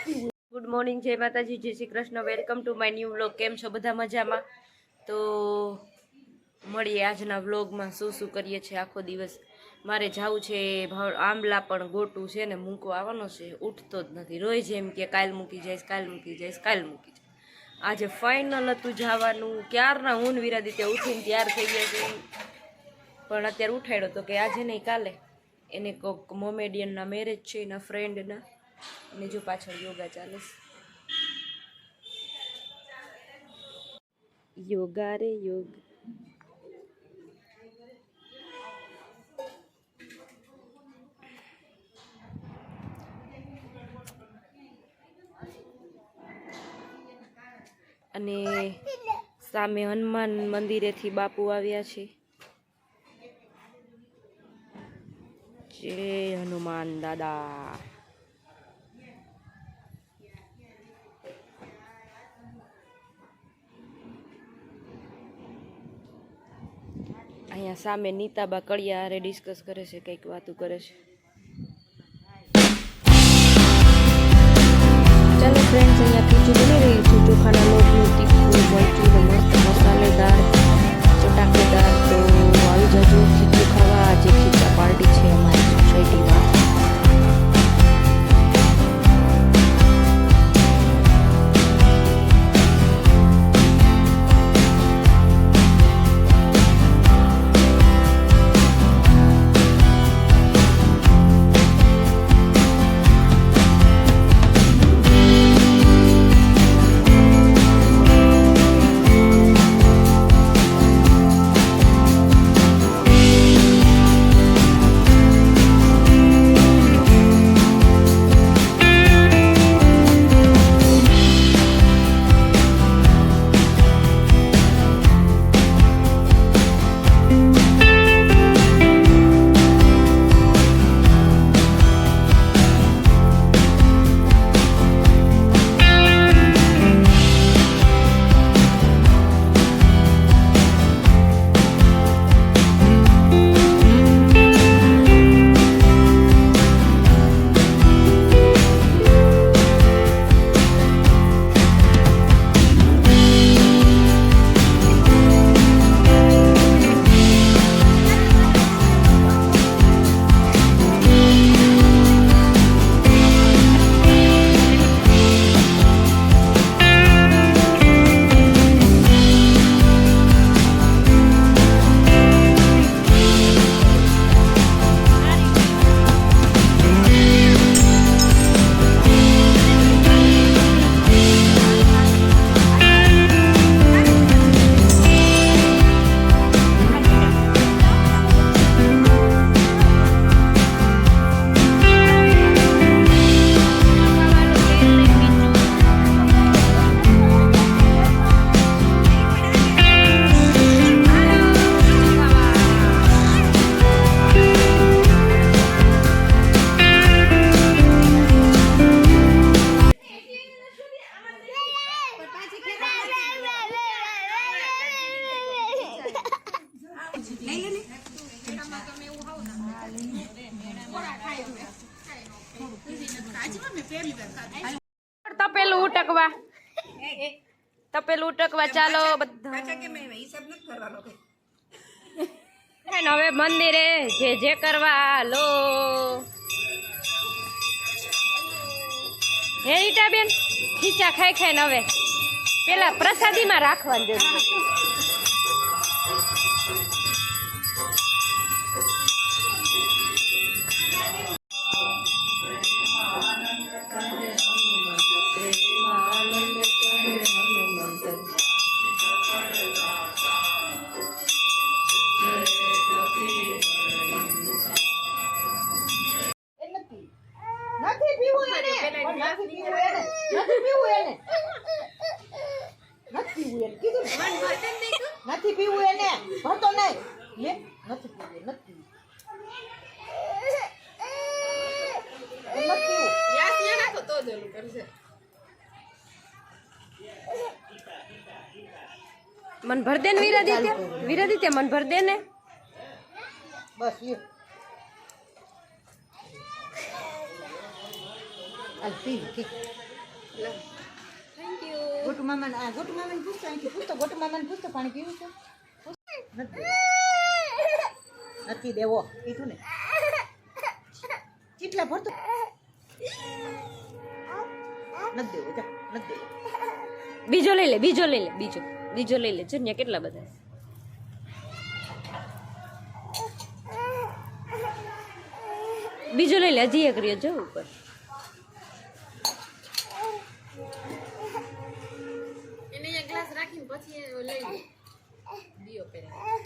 Good morning, જય માતાજી, જય Shri Krishna, welcome to my new vlog. કેમ છો બધા મજામાં? તો મળીએ આજના વ્લોગમાં શું કરીએ છીએ આખો દિવસ। મારે જવું છે આંબલા, પણ ગોટું છે ને મૂકવા આવવાનો છે, ઉઠતો જ નથી, રોજ એમ કે કાલ મૂકી જઈશ, કાલ મૂકી જઈશ, કાલ મૂકી જઈશ। આજે ફાઇનલ હતું જવાનું, ક્યારના હું વિરાદિત્ય ઉઠીને તૈયાર થઈ ગયા છે, પણ અત્યારે ઉઠાડ્યો તો કે આજે નહીં કાલે। એને કોઈક મોમેડિયનના મેરેજ છે, એના ફ્રેન્ડના, અને જો પાછળ યોગા ચાલે છે, યોગા રે યોગ। અને સામે હનુમાન મંદિરેથી બાપુ આવ્યા છે, જય હનુમાન દાદા। અહીંયા સામે નીતાબા કડિયા હારે ડિસ્કસ કરે છે, કંઈક વાતું કરે છે। ચાલો ફ્રેન્ડ્સ, અહીંયા ખીચું બની રહી છે, ચોખાના લોટનું તીખું મરચું મસ્ત મસાલેદાર ચટાકેદાર। તો આવી જજો ખીચું ખાવા, આજે ખીચા પાર્ટી છે અમારી સોસાયટીમાં। તપેલું ઉટકવા, તપેલું ઉટકવા ચાલો બધા। હવે મંદિરે જે કરવા હાલો। હે ઈટાબેન, ખીચા ખાઈ ખાઈને હવે પેલા પ્રસાદીમાં રાખવાનું જરૂર। નથી પીવું એને, ભરતો નહીં, લે નથી પીવું, નથી પીવું, યાસ ને નાખો તો જ ઓલું કરશે। મન ભર દે ને વિરાદિત્ય, વિરાદિત્ય મન ભર દે ને, બસ ये al fin થેન્ક યુ. ગોટુ મામાને પૂછતો અહીંથી પૂછતો ગોટુ મામાને પૂછતો પાણી પીવું છે નથી દેવો કીધું ને ચીટલા ભરતો નથી દેવો જા નથી દેવો બીજો લઈ લે બીજો લઈ લે બીજો લઈ લે જન્યા કેટલા બધા બીજો લઈ લે હજી એક રહ્યો જો ઉપર એને એક ગ્લાસ રાખીને પછી લઈ લે દીયો પેલા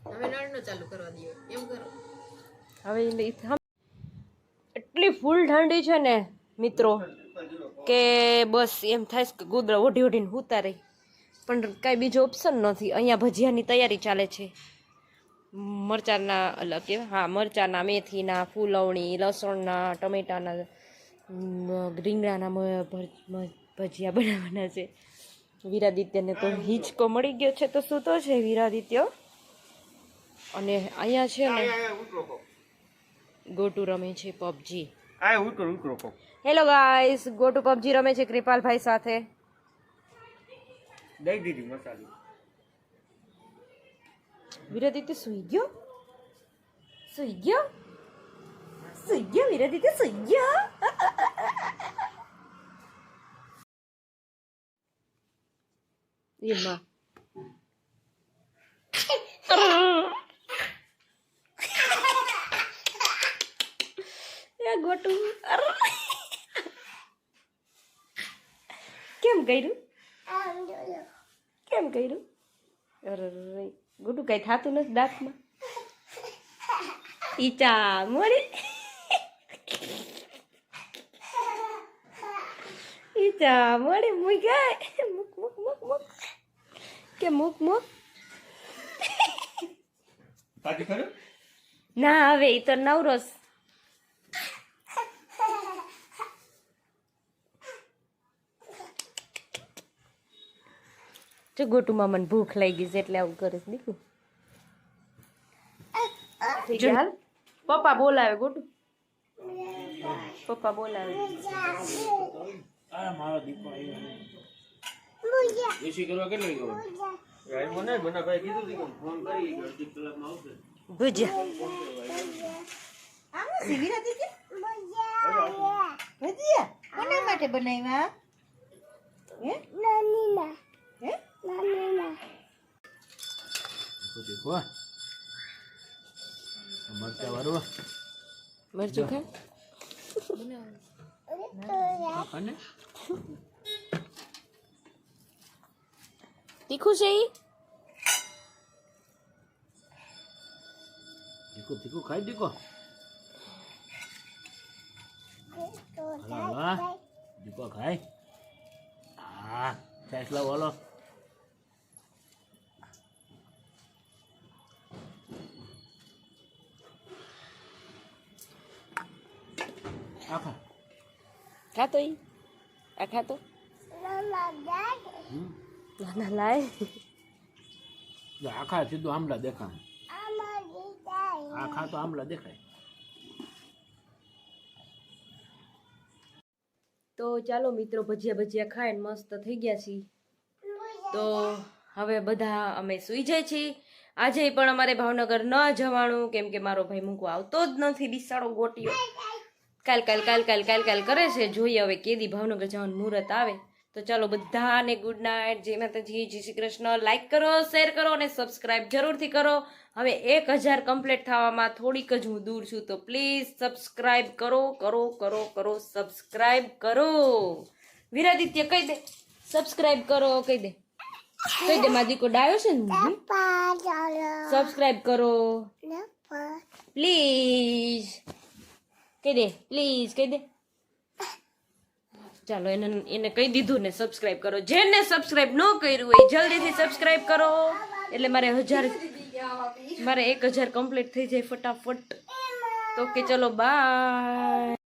હવે નળ નો ચાલુ કરવા દીયો એમ કરો હવે એટલી ફૂલ ઠંડી છે ને મિત્રો કે બસ એમ થાય કે ગોદડા ઓઢી ઓઢીને સૂતા રહી પણ કાંઈ બીજો ઓપ્શન નથી અહીંયા ભજીયાની તૈયારી ચાલે છે મરચાંના અલગ કેવા હા મરચાંના મેથીના ફૂલવણી લસણના ટમેટાના રીંગણાના ભજીયા બનાવવાના છે વીરાદિત્યને તો હિંચકો મળી ગયો છે તો સૂતો છે વીરાદિત્ય અને અહીંયા છે ને ગોટુ રમે છે પબજી હેલો ગાઈસ ગોટુ પબજી રમે છે કૃપાલભાઈ સાથે દઈ દીધી મસાલી વીરાદિત્ય સુઈ ગયો વીરાદિત્ય સુઈ ગયો એમાં ગોટુ કેમ કર્યું અરે ગોટુ કઈ થાતું નથી દાંતમાં ઈચા મોરી મુઈ ગઈ મુક કે મુક પાટી ખરું ના હવે ઈ તો નવરોસ જો ગોટુ મામાને ભૂખ લાગી છે એટલે આવું કરે છે દીકું હાલ પપ્પા બોલાવે ગોટુ પપ્પા બોલાવે આ મારો દીકરો એસી કરવા કેટલી ગયો મને બના ભાઈ કીધું દીકરો ફોન કરી અડધી કલાકમાં આવશે ભજીયા આમ સીવીરા દીદી ભજીયા કોના માટે બનાવ્યા હે હે દેખો મરચા વાળો મરચું ખા અને તીખું છે ઈ દીકો ખાઈ દીકો વાહ દીકો ખાય હા છાશ લાવ હાલો આખા ખાતો ઈ આ ખાતો ના લાય આખા સીધું આમલા દેખાય આખા તો આમલા દેખાય તો ચાલો મિત્રો ભજીયા ખાઈને મસ્ત થઈ ગયા છીએ તો હવે બધા અમે સૂઈ જાય છીએ આજે પણ અમારે ભાવનગર ન જવાનું કેમ કે મારો ભાઈ મૂકવા આવતો જ નથી બિસાડો ગોટીઓ કાલ કરે છે જોઈએ હવે કેદી ભાવનગર જવાનું મુહૂર્ત આવે તો ચાલો બધાને ગુડ નાઇટ જય માતાજી જય શ્રી કૃષ્ણ લાઈક કરો શેર કરો અને સબસ્ક્રાઇબ જરૂરથી કરો હવે 1000 કમ્પ્લીટ થવામાં થોડીક જ હું દૂર છું તો પ્લીઝ સબસ્ક્રાઇબ કરો સબસ્ક્રાઇબ કરો વીરાદિત્ય કહી દે સબસ્ક્રાઇબ કરો કહી દે માદીકો ડાયો છે ને સબસ્ક્રાઇબ કરો પ્લીઝ કહી દે ચાલો એને કહી દીધું ને સબસ્ક્રાઇબ કરો જેને સબસ્ક્રાઇબ ન કર્યું હોય જલ્દીથી સબસ્ક્રાઇબ કરો એટલે મારે 1000 કમ્પ્લીટ થઈ જાય ફટાફટ તો કે ચલો બાય